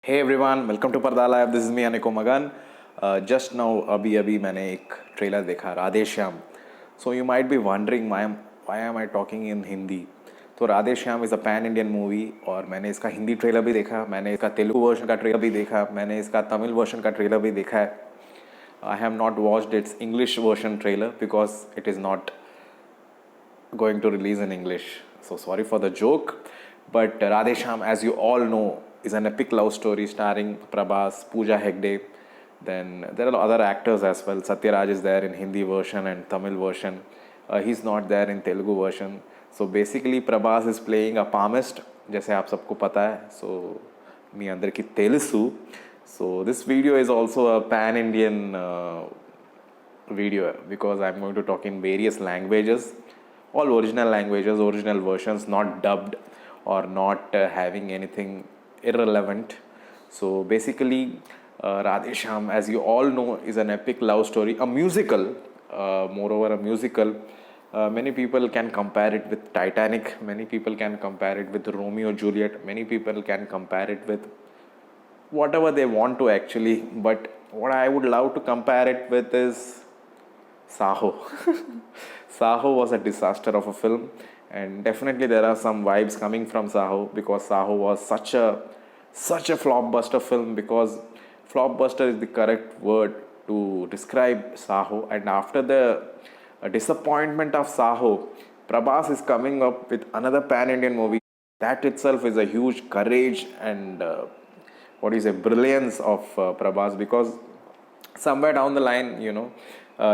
Hey everyone, welcome to पर्दा Lab. This is me Aniko Magan. Just now अभी मैंने एक ट्रेलर देखा Radhe Shyam. So you might be wondering why am I talking in Hindi. तो Radhe Shyam is a pan Indian movie और मैंने इसका Hindi trailer भी देखा, मैंने इसका तेलुगु वर्जन का ट्रेलर भी देखा, मैंने इसका तमिल वर्जन का ट्रेलर भी देखा है. I have not watched its English version trailer because it is not going to release in English. So sorry for the joke. But Radhe Shyam, as you all know, is an epic love story starring Prabhas, Pooja Hegde. Then there are other actors as well. Satyaraj is there in Hindi version and Tamil version. He's not there in Telugu version. So basically Prabhas is playing a palmist, जैसे आप सबको पता है. So మీ అందరికీ తెలుసు. So this video is also a pan-Indian video because I'm going to talk in various languages, all original languages, original versions, not dubbed or not having anything irrelevant. So basically, Radhe Shyam, as you all know, is an epic love story, a musical, moreover a musical. Many people can compare it with Titanic, many people can compare it with Romeo Juliet, many people can compare it with whatever they want to actually, but what I would love to compare it with is Saho. Saho was a disaster of a film, and definitely there are some vibes coming from Saho because Saho was such a flopbuster film, because flopbuster is the correct word to describe Saho. And after the disappointment of Saho, Prabhas is coming up with another pan-Indian movie. That itself is a huge courage and brilliance of Prabhas, because somewhere down the line,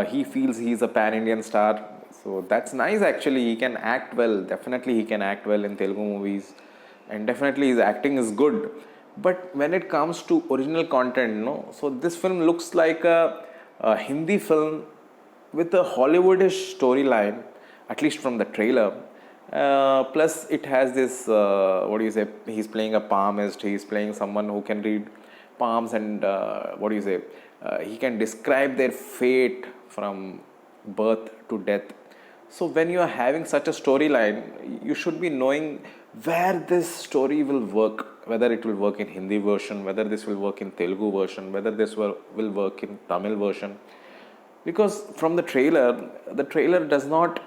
he feels he's a pan-Indian star. So that's nice actually. He can act well. Definitely he can act well in Telugu movies. And definitely his acting is good. But when it comes to original content, so this film looks like a Hindi film with a Hollywoodish storyline, at least from the trailer. Plus it has this, he's playing a palmist, he's playing someone who can read palms and he can describe their fate from birth to death. So when you are having such a storyline, you should be knowing where this story will work, whether it will work in Hindi version, whether this will work in Telugu version, whether this will work in Tamil version. Because from the trailer does not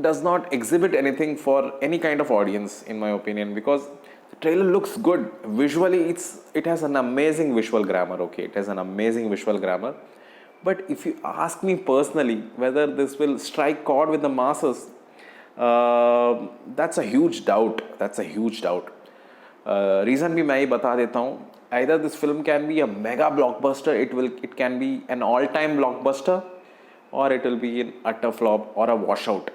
does not exhibit anything for any kind of audience, in my opinion, because the trailer looks good visually. It has an amazing visual grammar. Okay, it has an amazing visual grammar. But if you ask me personally whether this will strike chord with the masses, that's a huge doubt. Reason भी मैं ही बता देता हूँ. Either this film can be a mega blockbuster, it can be an all-time blockbuster, or it will be an utter flop or a washout.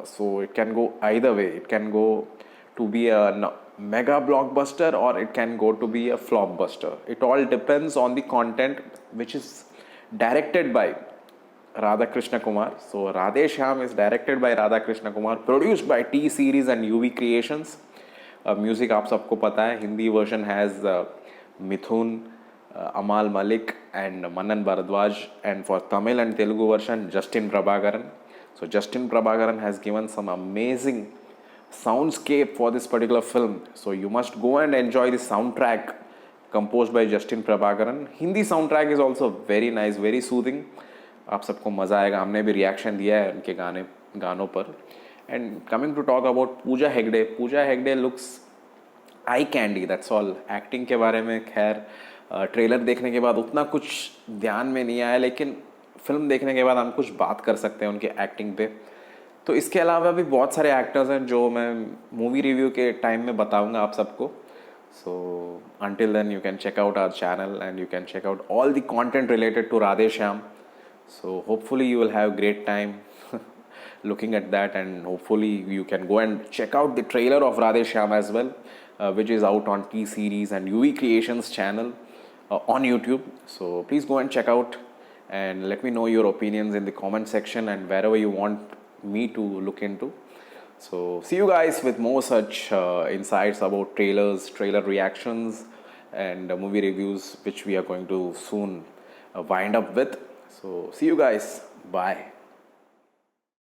So it can go either way. It can go to be a mega blockbuster, or it can go to be a flopbuster. It all depends on the content, which is directed by Radha Krishna Kumar. So Radhe Shyam is directed by Radha Krishna Kumar, produced by T Series and UV Creations. Music आप सबको पता है. Hindi version has Mithun, Amal Malik and Manan Bharadwaj, and for Tamil and Telugu version Justin Prabhakaran. So Justin Prabhakaran has given some amazing soundscape for this particular film. So you must go and enjoy the soundtrack composed by Justin Prabhakaran. Hindi soundtrack is also very nice, very soothing. आप सबको मज़ा आएगा. हमने भी reaction दिया है उनके गानों पर. And coming to talk about Pooja Hegde looks eye candy. That's all. Acting के बारे में खैर ट्रेलर देखने के बाद उतना कुछ ध्यान में नहीं आया, लेकिन फिल्म देखने के बाद हम कुछ बात कर सकते हैं उनके एक्टिंग पे. तो इसके अलावा भी बहुत सारे एक्टर्स हैं जो मैं मूवी रिव्यू के टाइम में बताऊंगा आप सबको. So until then, you can check out our channel and you can check out all the content related to Radhe Shyam. So hopefully you will have great time looking at that, and hopefully you can go and check out the trailer of Radhe Shyam as well, which is out on T Series and UV Creations channel on YouTube. So please go and check out and let me know your opinions in the comment section and wherever you want me to look into. So see you guys with more such insights about trailers, trailer reactions and movie reviews, which we are going to soon wind up with. So see you guys. Bye.